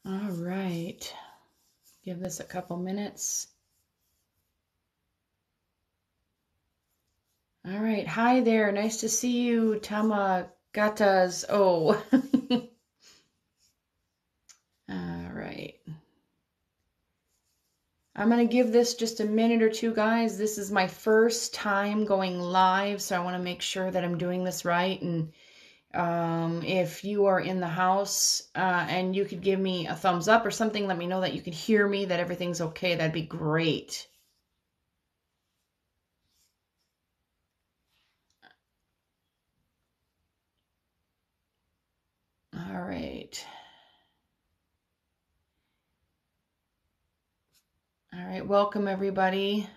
All right. Give this a couple minutes. All right. Hi there. Nice to see you, Tamagatas. Oh. All right. I'm going to give this just a minute or two, guys. This is my first time going live, so I want to make sure that I'm doing this right. And if you are in the house and you could give me a thumbs up or something, let me know that you can hear me, that everything's okay. That'd be great. All right. All right, welcome everybody.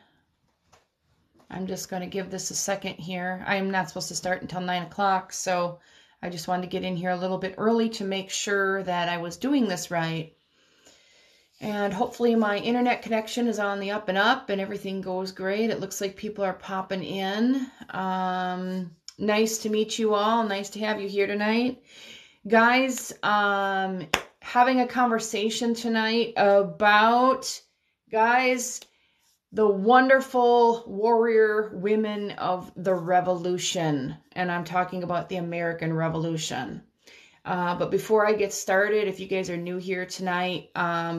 I'm just going to give this a second here. I am not supposed to start until 9 o'clock, so I just wanted to get in here a little bit early to make sure that I was doing this right. And hopefully my internet connection is on the up and up and everything goes great. It looks like people are popping in. Nice to meet you all. Nice to have you here tonight. Guys, having a conversation tonight about, guys, the wonderful warrior women of the revolution. And I'm talking about the American Revolution. But before I get started, if you guys are new here tonight,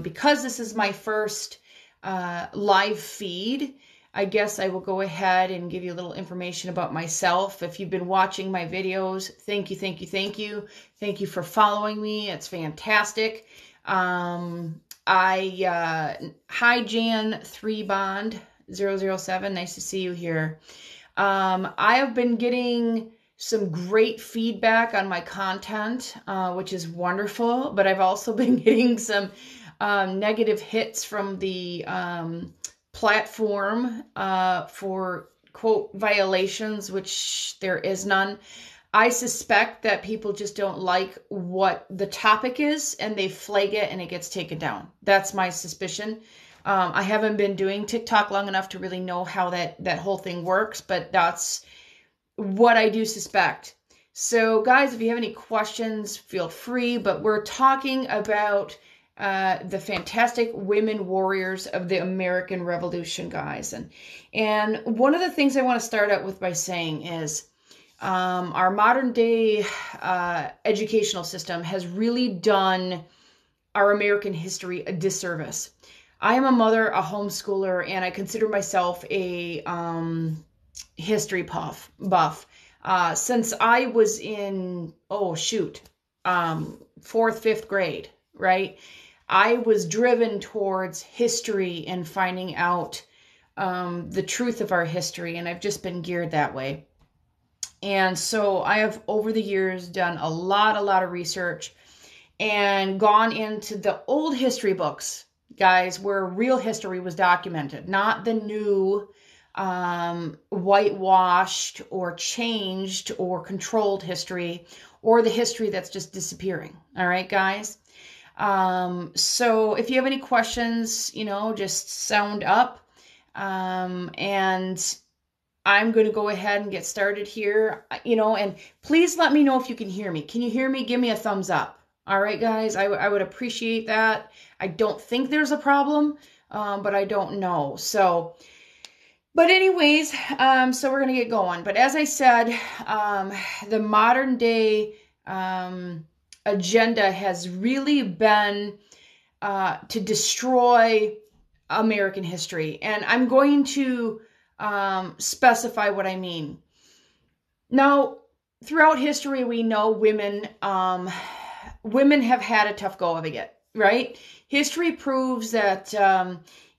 because this is my first live feed, I guess I will go ahead and give you a little information about myself. If you've been watching my videos, thank you, thank you, thank you. Thank you for following me. It's fantastic. Hi Jan3Bond007. Nice to see you here. I have been getting some great feedback on my content, which is wonderful, but I've also been getting some negative hits from the platform for quote violations, which there is none. I suspect that people just don't like what the topic is and they flag it and it gets taken down. That's my suspicion. I haven't been doing TikTok long enough to really know how that whole thing works, but that's what I do suspect. So guys, if you have any questions, feel free, but we're talking about the fantastic women warriors of the American Revolution, guys. And one of the things I want to start out with by saying is our modern day educational system has really done our American history a disservice. I am a mother, a homeschooler, and I consider myself a history buff. Since I was in, fourth, fifth grade, right? I was driven towards history and finding out the truth of our history, and I've just been geared that way. And so I have, over the years, done a lot of research and gone into the old history books, guys, where real history was documented, not the new whitewashed or changed or controlled history, or the history that's just disappearing. All right, guys. So if you have any questions, just sound up. And I'm going to go ahead and get started here, and please let me know if you can hear me. Can you hear me? Give me a thumbs up. All right, guys, I would appreciate that. I don't think there's a problem, but I don't know. So, but anyways, so we're going to get going. But as I said, the modern day agenda has really been to destroy American history. And I'm going to specify what I mean. Now, throughout history, we know women have had a tough go of it, right? History proves that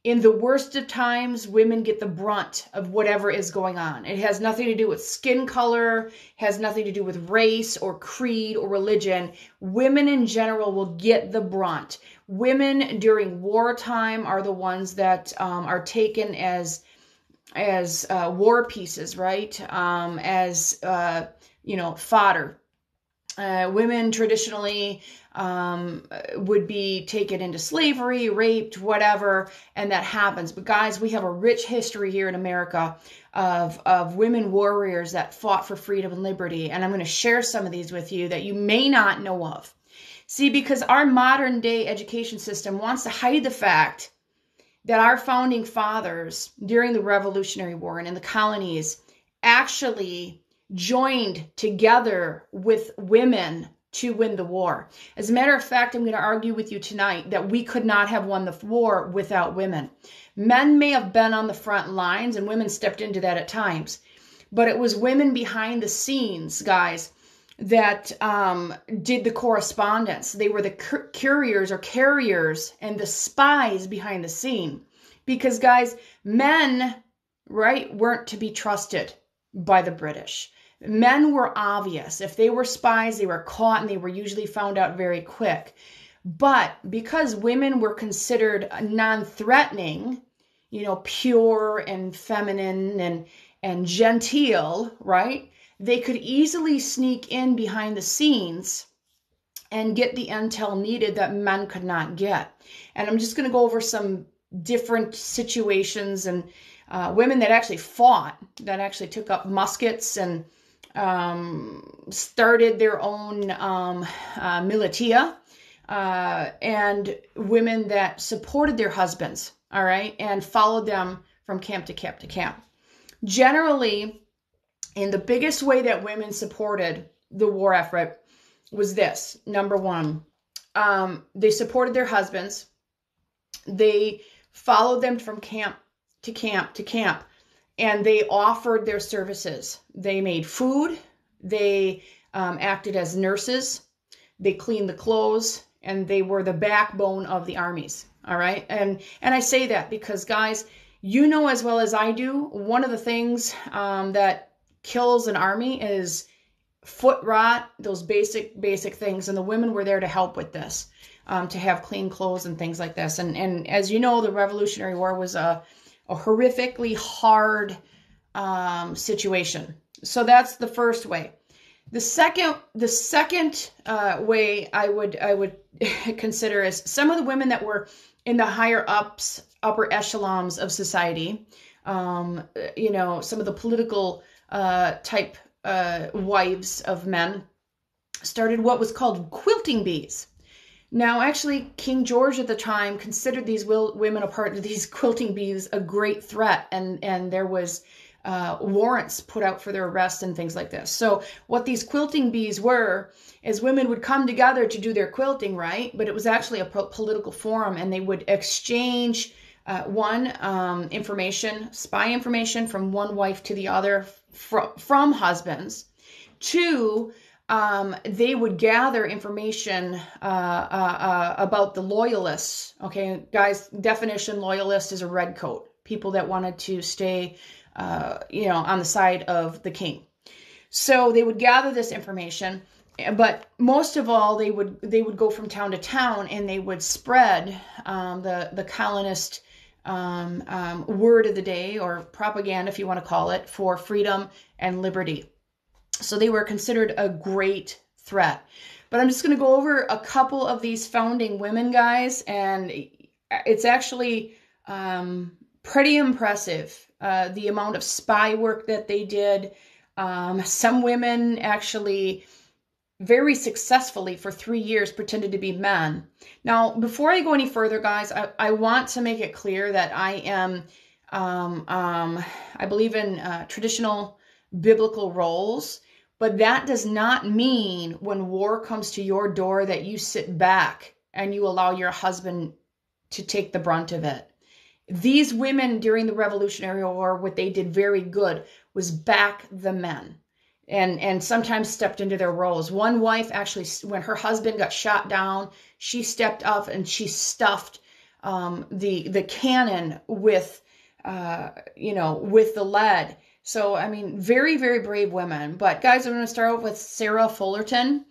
in the worst of times, women get the brunt of whatever is going on. It has nothing to do with skin color, has nothing to do with race or creed or religion. Women in general will get the brunt. Women during wartime are the ones that are taken as war pieces, right? As fodder. women traditionally would be taken into slavery, raped, whatever, and that happens. But guys, we have a rich history here in America of women warriors that fought for freedom and liberty. And I'm going to share some of these with you that you may not know of. See, because our modern day education system wants to hide the fact that our founding fathers during the Revolutionary War and in the colonies actually joined together with women to win the war. As a matter of fact, I'm going to argue with you tonight that we could not have won the war without women. Men may have been on the front lines and women stepped into that at times, but it was women behind the scenes, guys, that did the correspondence. They were the couriers or carriers and the spies behind the scene. Because, guys, men, right, weren't to be trusted by the British. Men were obvious. If they were spies, they were caught and they were usually found out very quick. But because women were considered non-threatening, you know, pure and feminine and genteel, right? They could easily sneak in behind the scenes and get the intel needed that men could not get. And I'm just going to go over some different situations and women that actually fought, that actually took up muskets and started their own militia, and women that supported their husbands, all right, and followed them from camp to camp to camp. Generally, and the biggest way that women supported the war effort was this. Number one, they supported their husbands. They followed them from camp to camp to camp, and they offered their services. They made food. They acted as nurses. They cleaned the clothes, and they were the backbone of the armies. All right. And I say that because, guys, you know as well as I do, one of the things that kills an army is foot rot, those basic things. And the women were there to help with this, to have clean clothes and things like this. And as you know, the Revolutionary War was a horrifically hard situation. So that's the first way. The second way I would consider is some of the women that were in the upper echelons of society, you know, some of the political type wives of men started what was called quilting bees. Now, actually, King George at the time considered these women a part of these quilting bees a great threat, and there was warrants put out for their arrest and things like this. So what these quilting bees were is women would come together to do their quilting, right? But it was actually a political forum, and they would exchange information, spy information from one wife to the other from husbands. Two, they would gather information about the loyalists. Okay, guys, definition loyalist is a redcoat. People that wanted to stay, you know, on the side of the king. So they would gather this information, but most of all, they would go from town to town and they would spread the colonist word of the day, or propaganda, if you want to call it, for freedom and liberty. So they were considered a great threat. But I'm just going to go over a couple of these founding women, guys, and it's actually pretty impressive, the amount of spy work that they did. Some women actually very successfully for 3 years pretended to be men. Now, before I go any further, guys, I want to make it clear that I am, I believe in traditional biblical roles, but that does not mean when war comes to your door that you sit back and you allow your husband to take the brunt of it. These women during the Revolutionary War, what they did very good was back the men and sometimes stepped into their roles. One wife actually, when her husband got shot down, she stepped up and she stuffed the cannon with, you know, with the lead. So, I mean, very, very brave women. But guys, I'm going to start off with Sarah Fullerton.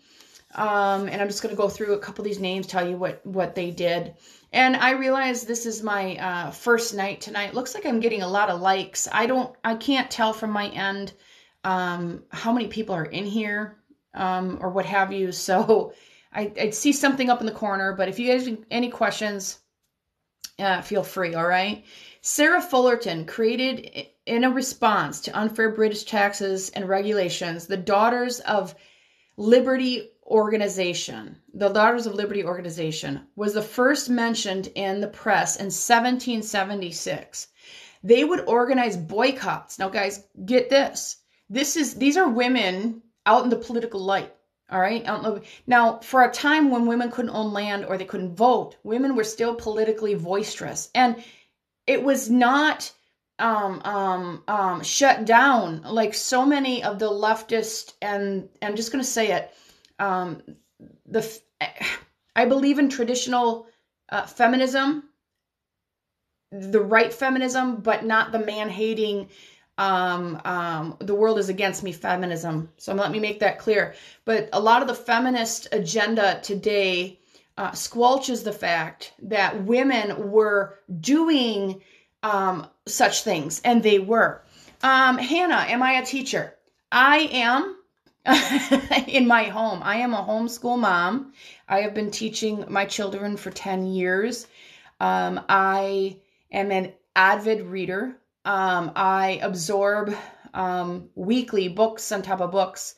And I'm just going to go through a couple of these names, tell you what they did. And I realize this is my first night tonight. Looks like I'm getting a lot of likes. I can't tell from my end how many people are in here. or what have you. So I'd see something up in the corner, but if you guys have any questions, feel free, all right? Sarah Fullerton created, in a response to unfair British taxes and regulations, the Daughters of Liberty organization. The Daughters of Liberty organization was the first mentioned in the press in 1776. They would organize boycotts. Now, guys, get this. These are women out in the political light. All right. Now, for a time when women couldn't own land or they couldn't vote, women were still politically boisterous, and it was not shut down like so many of the leftist, and I'm just going to say it. I believe in traditional feminism, the right feminism, but not the man-hating, the world is against me feminism. So let me make that clear. But a lot of the feminist agenda today squelches the fact that women were doing such things, and they were. Hannah, am I a teacher? I am. In my home. I am a homeschool mom. I have been teaching my children for 10 years. I am an avid reader. I absorb weekly books on top of books.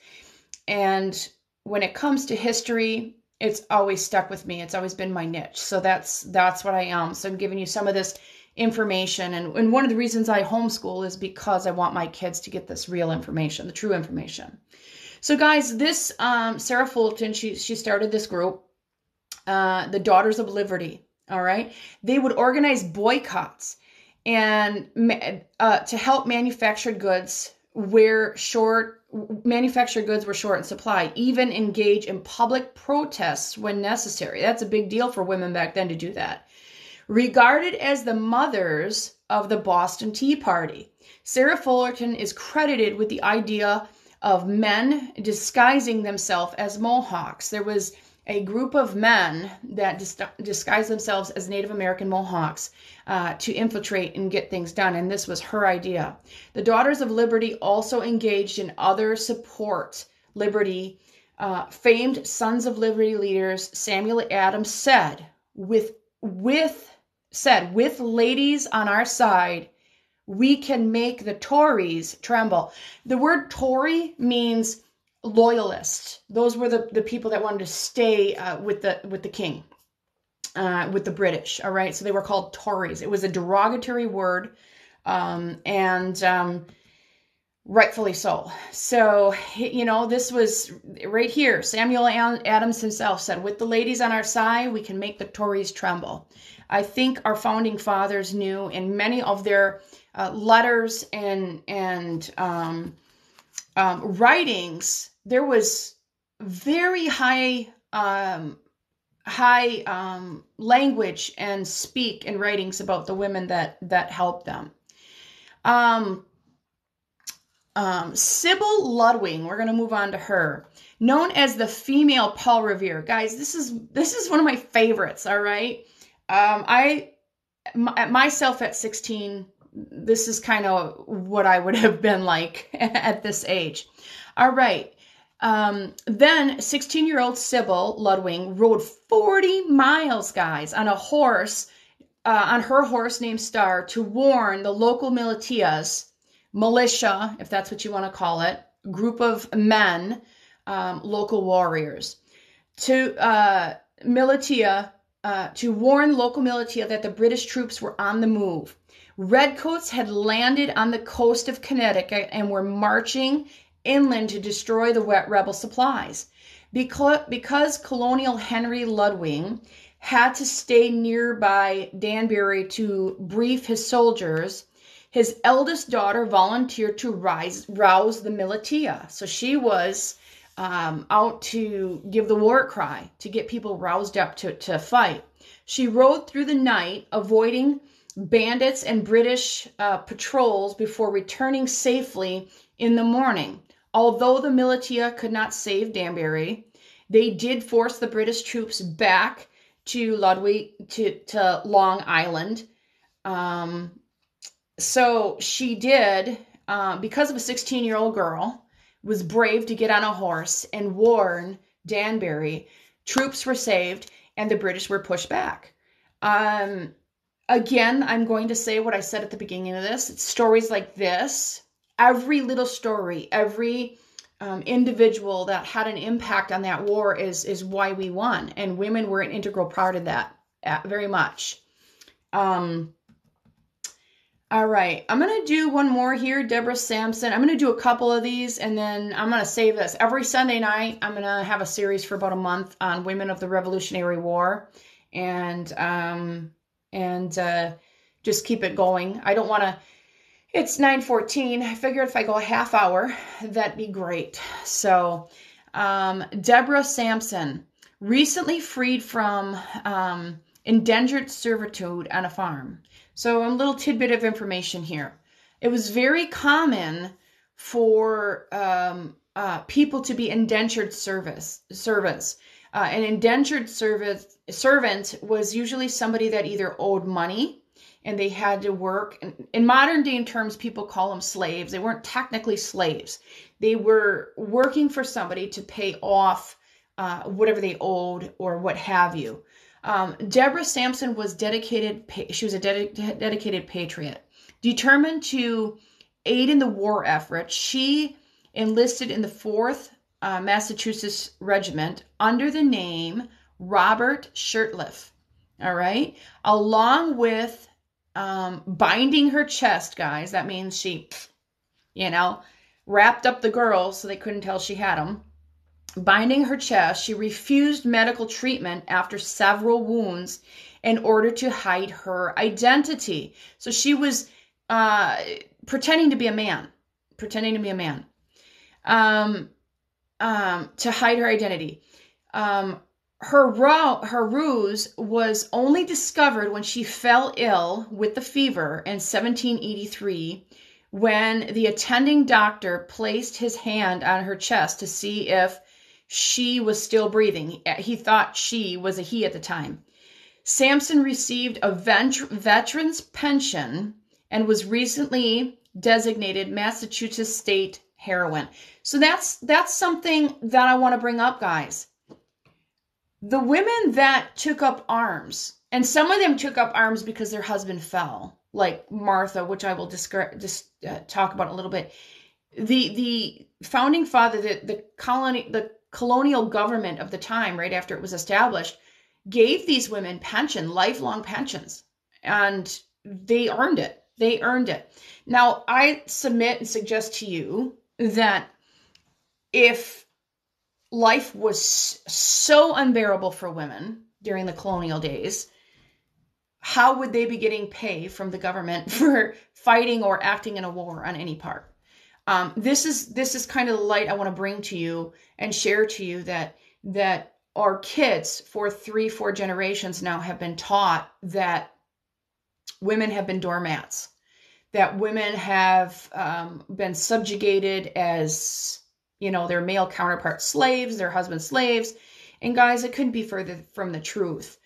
And when it comes to history, it's always stuck with me. It's always been my niche. So that's what I am. So I'm giving you some of this information. And one of the reasons I homeschool is because I want my kids to get this real information, the true information. So guys, this Sarah Fullerton, she started this group, the Daughters of Liberty. All right, they would organize boycotts and to help manufactured goods were short in supply. Even engage in public protests when necessary. That's a big deal for women back then to do that. Regarded as the mothers of the Boston Tea Party, Sarah Fullerton is credited with the idea of men disguising themselves as Mohawks. There was a group of men that disguised themselves as Native American Mohawks to infiltrate and get things done, and this was her idea. The Daughters of Liberty also engaged in other support liberty. Famed Sons of Liberty leaders Samuel Adams said, with ladies on our side, we can make the Tories tremble. The word Tory means loyalist. Those were the people that wanted to stay with the king, with the British. All right, so they were called Tories. It was a derogatory word, and rightfully so. So this was right here. Samuel Adams himself said, "With the ladies on our side, we can make the Tories tremble." I think our founding fathers knew in many of their letters and writings, there was very high language and speak in writings about the women that helped them. Sybil Ludwig, we're going to move on to her, known as the female Paul Revere. Guys, this is one of my favorites. All right, myself at 16. This is kind of what I would have been like at this age. All right. Then 16-year-old Sybil Ludwig rode 40 miles, guys, on a horse, on her horse named Star, to warn the local militia, if that's what you want to call it, group of men, local warriors, to warn local militia that the British troops were on the move. Redcoats had landed on the coast of Connecticut and were marching inland to destroy the rebel supplies. Because Colonel Henry Ludwig had to stay nearby Danbury to brief his soldiers, his eldest daughter volunteered to rouse the militia. So she was out to give the war cry, to get people roused up to fight. She rode through the night, avoiding bandits and British patrols before returning safely in the morning. Although the militia could not save Danbury, they did force the British troops back to Ludwig, to Long Island. So she did, because of a 16-year-old girl was brave to get on a horse and warn Danbury. Troops were saved and the British were pushed back. Again, I'm going to say what I said at the beginning of this. It's stories like this. Every little story, every individual that had an impact on that war is why we won. And women were an integral part of that, very much. All right, I'm going to do one more here, Deborah Sampson. I'm going to do a couple of these, and then I'm going to save this. Every Sunday night, I'm going to have a series for about a month on women of the Revolutionary War, and just keep it going. I don't want to, it's 9:14. I figured if I go a half hour, that'd be great. So, Deborah Sampson, recently freed from indentured servitude on a farm. So a little tidbit of information here. It was very common for people to be indentured servants. An indentured servant was usually somebody that either owed money and they had to work. In modern day terms, people call them slaves. They weren't technically slaves. They were working for somebody to pay off whatever they owed or what have you. Deborah Sampson was dedicated. She was a dedicated patriot, determined to aid in the war effort. She enlisted in the 4th Massachusetts Regiment under the name Robert Shirtliff. All right, along with binding her chest, guys. That means she, wrapped up the girls so they couldn't tell she had them. Binding her chest, she refused medical treatment after several wounds in order to hide her identity. So she was pretending to be a man, to hide her identity. Her ruse was only discovered when she fell ill with the fever in 1783, when the attending doctor placed his hand on her chest to see if she was still breathing. He thought she was a he at the time. Sampson received a veteran's pension and was recently designated Massachusetts state heroine. So that's something that I want to bring up, guys. The women that took up arms, and some of them took up arms because their husband fell, like Martha, which I will talk about a little bit. The founding father, the colonial government of the time, right after it was established, gave these women lifelong pensions, and they earned it. Now, I submit and suggest to you that if life was so unbearable for women during the colonial days, how would they be getting pay from the government for fighting or acting in a war on any part? This is kind of the light I want to bring to you and share to you that our kids for 3-4 generations now have been taught that women have been doormats, that women have been subjugated as, their male counterparts slaves, their husbands slaves. And guys, it couldn't be further from the truth.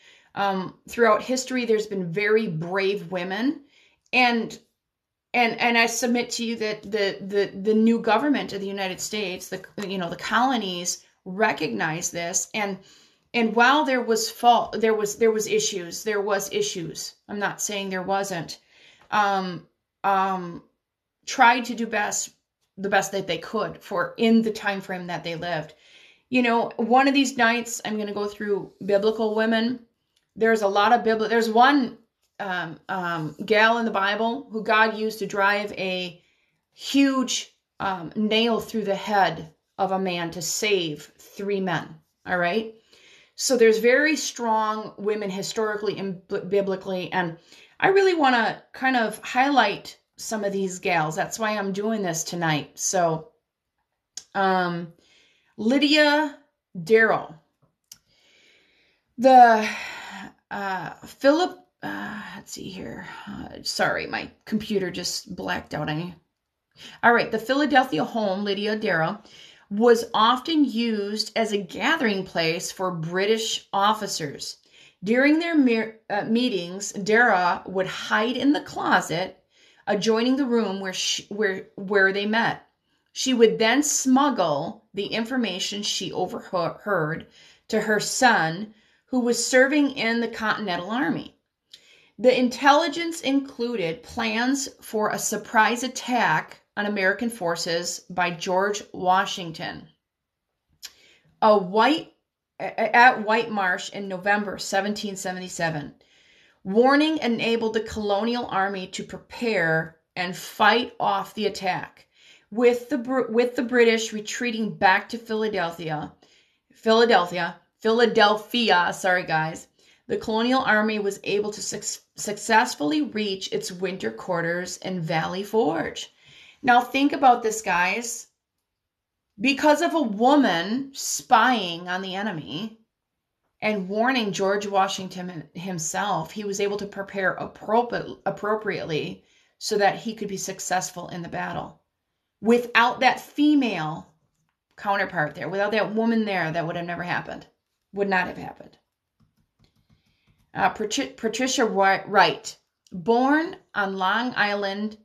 Throughout history, there's been very brave women, and I submit to you that the new government of the United States, the colonies, recognize this, and while there was fault, there was issues. I'm not saying there wasn't. Tried to do the best that they could for in the time frame that they lived. One of these nights I'm going to go through biblical women. There's a lot of there's one gal in the Bible who God used to drive a huge nail through the head of a man to save 3 men. All right. So there's very strong women historically and biblically. And I really want to kind of highlight some of these gals. That's why I'm doing this tonight. So Lydia Darrell, Philip, let's see here. Sorry, my computer just blacked out on you. All right, the Philadelphia home, Lydia Darrell, was often used as a gathering place for British officers. During their meetings, Darrell would hide in the closet adjoining the room where they met. She would then smuggle the information she overheard to her son, who was serving in the Continental Army. The intelligence included plans for a surprise attack on American forces by George Washington at White Marsh in November 1777. Warning enabled the colonial army to prepare and fight off the attack, with the British retreating back to Philadelphia. Sorry, guys. The colonial army was able to successfully reach its winter quarters in Valley Forge. Now think about this, guys. Because of a woman spying on the enemy and warning George Washington himself, he was able to prepare appropriately so that he could be successful in the battle. Without that female counterpart there, without that woman there, that would have never happened. Would not have happened. Patricia Wright, born on Long Island,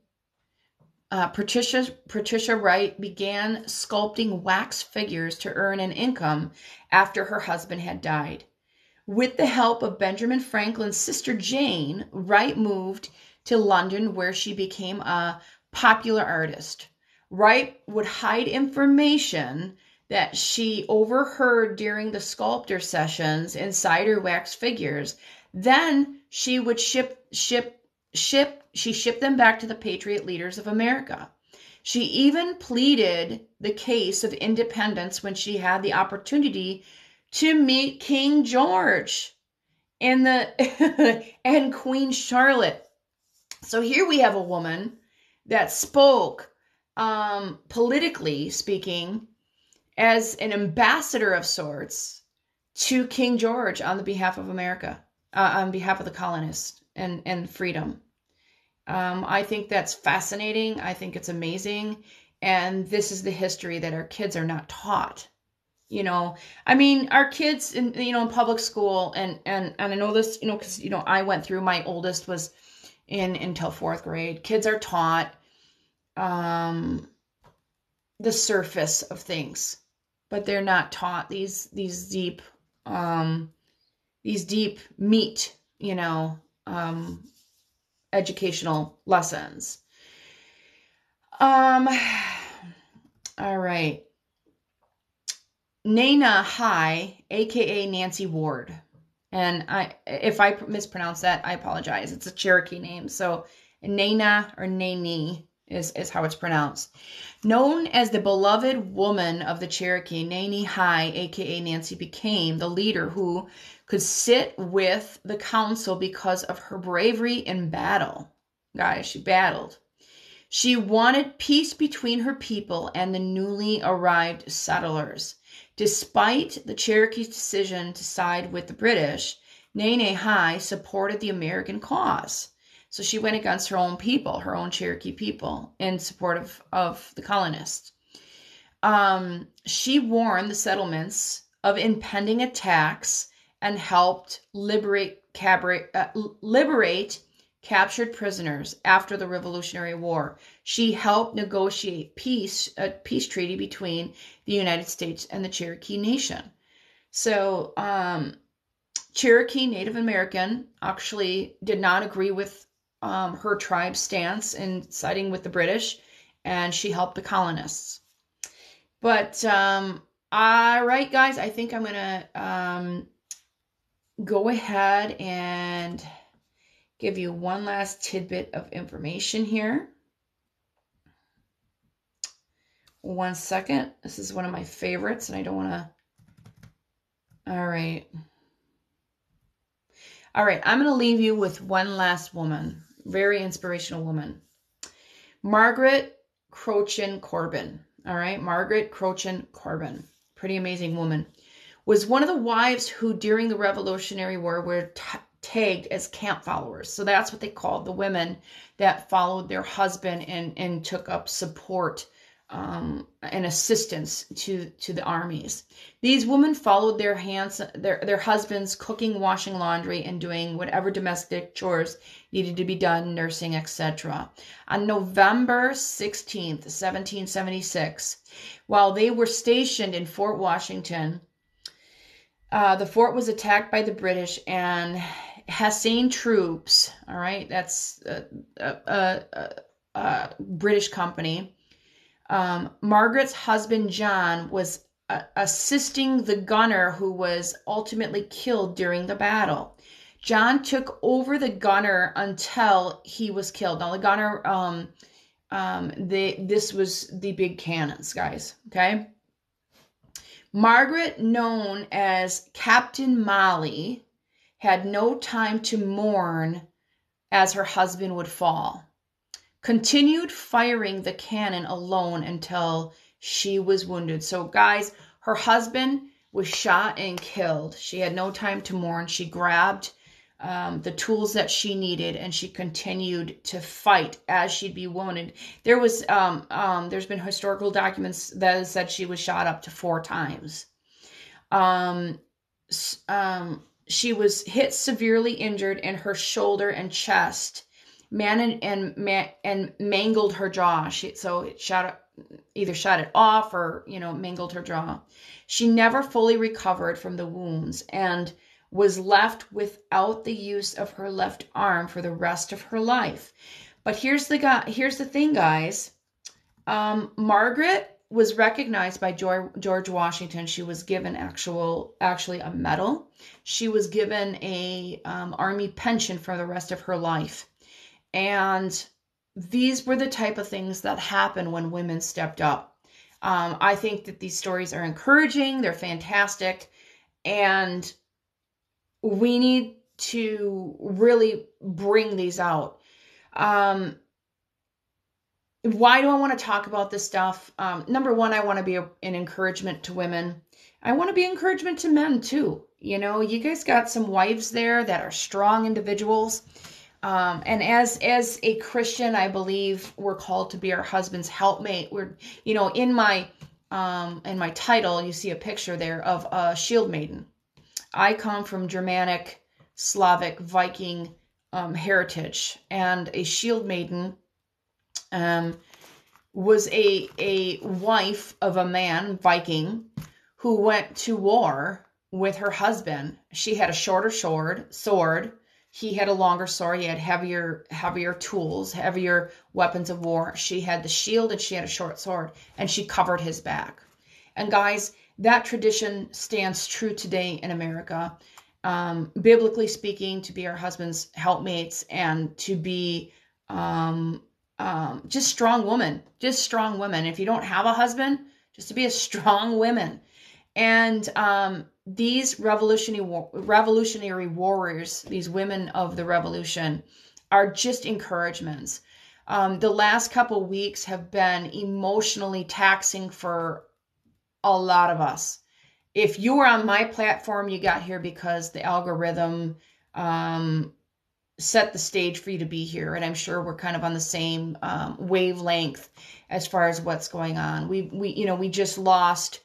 Patricia Wright began sculpting wax figures to earn an income after her husband had died. With the help of Benjamin Franklin's sister Jane, Wright moved to London, where she became a popular artist. Wright would hide information that she overheard during the sculptor sessions inside her wax figures. Then she would ship them back to the Patriot leaders of America. She even pleaded the case of independence when she had the opportunity to meet King George and and Queen Charlotte. So here we have a woman that spoke, politically speaking, as an ambassador of sorts to King George on the behalf of America, on behalf of the colonists and freedom. I think that's fascinating. I think it's amazing. And this is the history that our kids are not taught. I mean, our kids in public school, and I know this, because, I went through, my oldest was until 4th grade. Kids are taught, the surface of things, but they're not taught these deep meat, educational lessons. All right. Nana High, aka Nancy Ward. And if I mispronounce that, I apologize. It's a Cherokee name. So Nana or Nani is how it's pronounced. Known as the beloved woman of the Cherokee, Nani High, aka Nancy, became the leader who could sit with the council because of her bravery in battle. Guys, she battled. She wanted peace between her people and the newly arrived settlers. Despite the Cherokee's decision to side with the British, Nene High supported the American cause. So she went against her own people, her own Cherokee people, in support of the colonists. She warned the settlements of impending attacks and helped liberate captured prisoners after the Revolutionary War. She helped negotiate a peace treaty between the United States and the Cherokee Nation. So Cherokee Native American actually did not agree with her tribe's stance in siding with the British, and she helped the colonists. But all right, guys, I think I'm gonna go ahead and give you one last tidbit of information here. One second. This is one of my favorites, and I don't want to. All right. All right. I'm going to leave you with one last woman. Very inspirational woman. Margaret Crochin Corbin. All right. Margaret Crochin Corbin. Pretty amazing woman. Was one of the wives who, during the Revolutionary War, were tagged as camp followers. So that's what they called the women that followed their husband and took up support and assistance to the armies. These women followed their husbands, cooking, washing laundry, and doing whatever domestic chores needed to be done, nursing, etc. On November 16th, 1776, while they were stationed in Fort Washington, the fort was attacked by the British and Hessian troops. All right, that's British company. Margaret's husband, John, was assisting the gunner who was ultimately killed during the battle. John took over the gunner until he was killed. Now, the gunner, this was the big cannons, guys, okay? Margaret, known as Captain Molly, had no time to mourn as her husband would fall. Continued firing the cannon alone until she was wounded. So, guys, her husband was shot and killed. She had no time to mourn. She grabbed the tools that she needed, and she continued to fight as she'd be wounded. There's been historical documents that said she was shot up to 4 times. She was hit severely injured in her shoulder and chest. And mangled her jaw. So it either shot it off or, mangled her jaw. She never fully recovered from the wounds and was left without the use of her left arm for the rest of her life. But here's the thing, guys. Margaret was recognized by George Washington. She was given actually a medal. She was given a army pension for the rest of her life. And these were the type of things that happen when women stepped up. I think that these stories are encouraging. They're fantastic. And we need to really bring these out. Why do I want to talk about this stuff? Number one, I want to be an encouragement to women. I want to be encouragement to men too. You guys got some wives there that are strong individuals. And as a Christian, I believe we're called to be our husband's helpmate. We're, in my title, you see a picture there of a shield maiden. I come from Germanic, Slavic, Viking heritage, and a shield maiden was a wife of a man, Viking, who went to war with her husband. She had a shorter sword. He had a longer sword. He had heavier tools, heavier weapons of war. She had the shield and she had a short sword, and she covered his back. And guys, that tradition stands true today in America. Biblically speaking, to be our husband's helpmates and to be just strong women. Just strong women. If you don't have a husband, just to be a strong woman. And these revolutionary warriors, these women of the revolution, are just encouragements. The last couple weeks have been emotionally taxing for a lot of us. If you were on my platform, you got here because the algorithm set the stage for you to be here. And I'm sure we're kind of on the same wavelength as far as what's going on. We just lost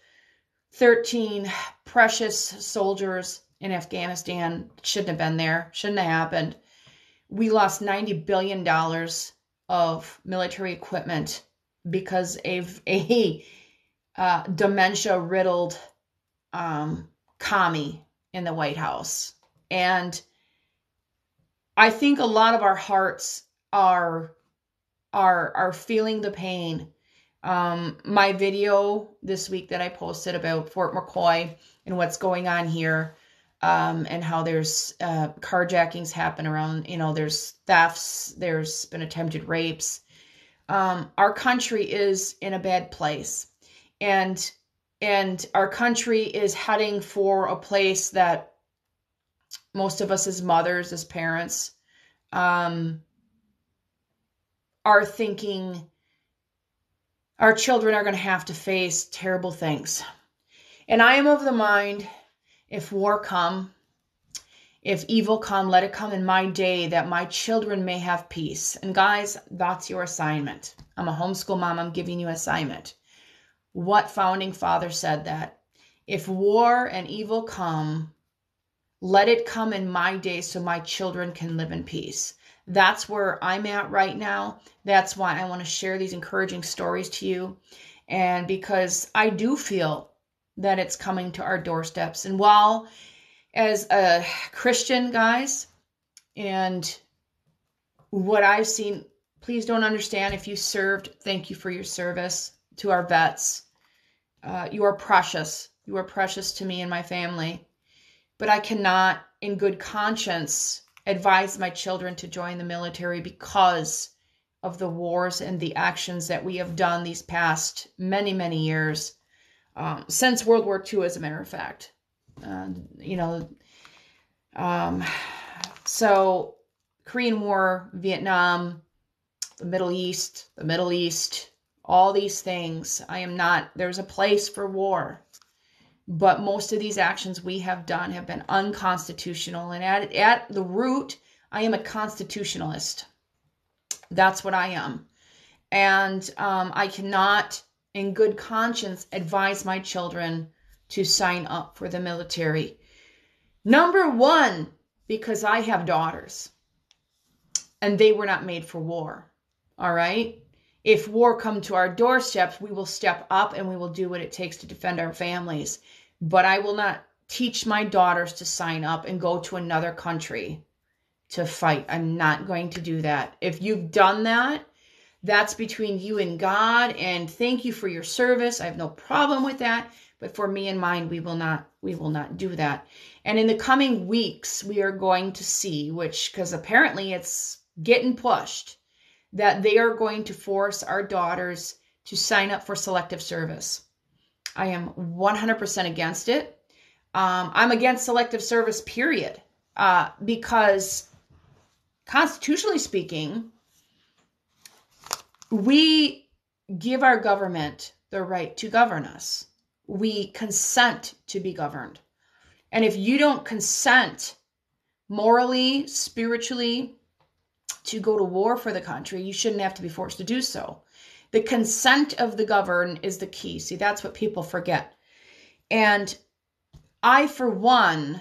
13 precious soldiers in Afghanistan. Shouldn't have been there. Shouldn't have happened. We lost $90 billion of military equipment because of a dementia-riddled commie in the White House. And I think a lot of our hearts are feeling the pain. My video this week that I posted about Fort McCoy and what's going on here, and how there's carjackings happen around, there's thefts, there's been attempted rapes. Our country is in a bad place, and our country is heading for a place that most of us as mothers, as parents, are thinking our children are going to have to face terrible things. And I am of the mind, if war come, If evil come, let it come in my day that my children may have peace. And guys, that's your assignment. I'm a homeschool mom. I'm giving you assignment. What founding father said that? If war and evil come, let it come in my day so my children can live in peace. That's where I'm at right now. That's why I want to share these encouraging stories to you. And because I do feel that it's coming to our doorsteps. And while as a Christian, guys, and what I've seen, please don't understand if you served. Thank you for your service to our vets. You are precious. You are precious to me and my family. But I cannot, in good conscience, advise my children to join the military because of the wars and the actions that we have done these past many, many years, since World War II, as a matter of fact. So Korean War, Vietnam, the Middle East, all these things. There's a place for war. But most of these actions we have done have been unconstitutional. And at the root, I am a constitutionalist. That's what I am. And I cannot, in good conscience, advise my children to sign up for the military. Number one, because I have daughters. And they were not made for war. All right? If war come to our doorsteps, we will step up and we will do what it takes to defend our families. But I will not teach my daughters to sign up and go to another country to fight. I'm not going to do that. If you've done that, that's between you and God. And thank you for your service. I have no problem with that. But for me and mine, we will not do that. And in the coming weeks, we are going to see, because apparently it's getting pushed, that they are going to force our daughters to sign up for selective service. I am 100% against it. I'm against selective service, period. Because constitutionally speaking, we give our government the right to govern us. We consent to be governed. And if you don't consent morally, spiritually, to go to war for the country, you shouldn't have to be forced to do so. The consent of the governed is the key. See, that's what people forget. And I, for one,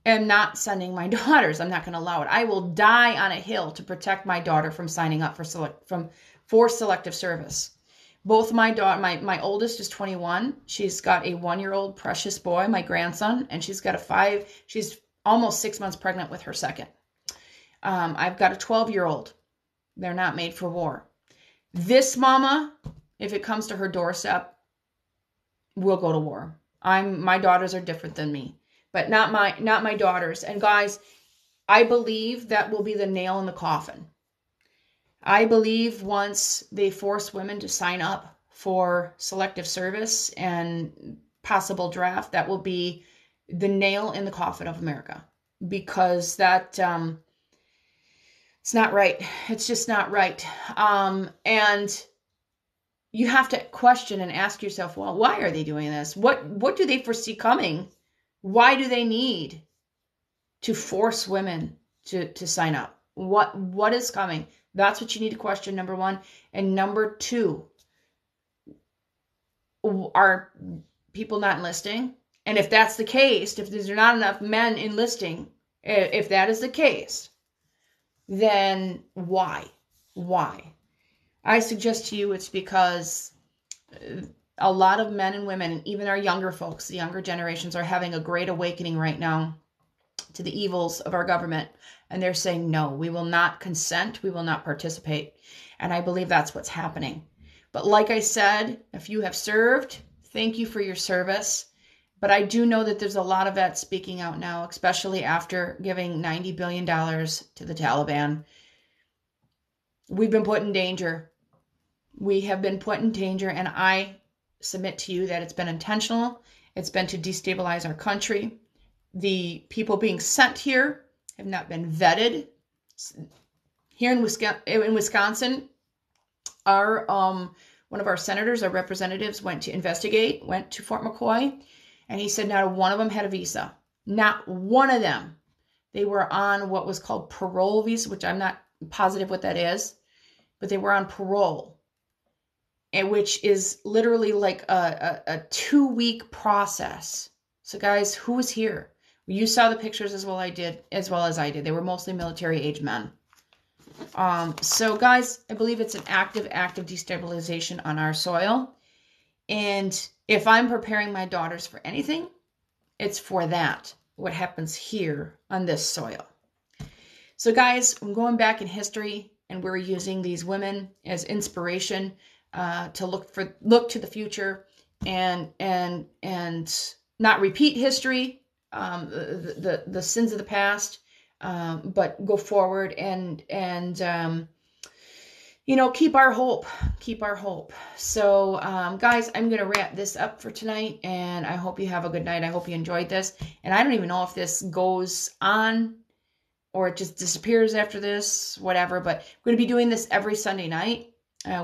am not sending my daughters. I'm not going to allow it. I will die on a hill to protect my daughter from signing up for selective service. Both my oldest is 21. She's got a 1-year-old precious boy, my grandson, and she's almost 6 months pregnant with her second. I've got a 12-year-old. They're not made for war. This mama, if it comes to her doorstep, will go to war. My daughters are different than me, but not my daughters. And guys, I believe that will be the nail in the coffin. I believe once they force women to sign up for selective service and possible draft, that will be the nail in the coffin of America, because that it's not right. It's just not right. And you have to question and ask yourself, well, why are they doing this? What do they foresee coming? Why do they need to force women to sign up? What is coming? That's what you need to question, number one. And number two, are people not enlisting? And if that's the case, if there's not enough men enlisting, if that is the case, then why? Why? I suggest to you it's because a lot of men and women, and even our younger folks, the younger generations, are having a great awakening right now to the evils of our government. And they're saying, no, we will not consent. We will not participate. And I believe that's what's happening. But like I said, if you have served, thank you for your service. But I do know that there's a lot of vets speaking out now, especially after giving $90 billion to the Taliban. We've been put in danger. We have been put in danger, and I submit to you that it's been intentional. It's been to destabilize our country. The people being sent here have not been vetted. Here in Wisconsin, our one of our senators, our representatives, went to investigate, went to Fort McCoy, and he said not one of them had a visa. Not one of them. They were on what was called parole visa, which I'm not positive what that is, but they were on parole, and which is literally like a 2-week process. So guys, who was here? You saw the pictures as well as I did. They were mostly military age men. So guys, I believe it's an active destabilization on our soil. And if I'm preparing my daughters for anything, it's for that, what happens here on this soil. So guys, I'm going back in history, and we're using these women as inspiration to look to the future and not repeat history, the sins of the past, but go forward and keep our hope. So, guys, I'm going to wrap this up for tonight, and I hope you have a good night. I hope you enjoyed this. And I don't even know if this goes on or it just disappears after this, whatever, but we're going to be doing this every Sunday night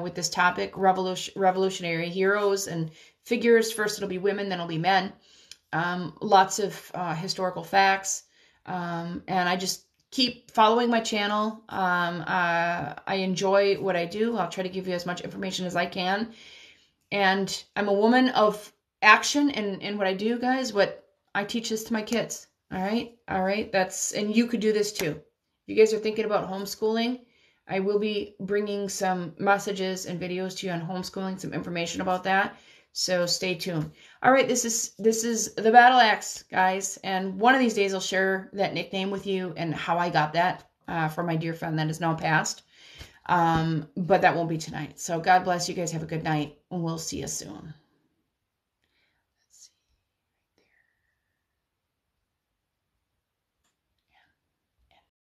with this topic, revolutionary heroes and figures. First it'll be women, then it'll be men. Lots of historical facts. And I just keep following my channel. I enjoy what I do. I'll try to give you as much information as I can. And I'm a woman of action in what I do, guys. What I teach this to my kids. All right. And you could do this too. If you guys are thinking about homeschooling, I will be bringing some messages and videos to you on homeschooling, some information about that. So stay tuned. All right, this is the Battle Axe, guys. And one of these days I'll share that nickname with you and how I got that from my dear friend that is now passed. But that won't be tonight. So God bless you guys. Have a good night, and we'll see you soon.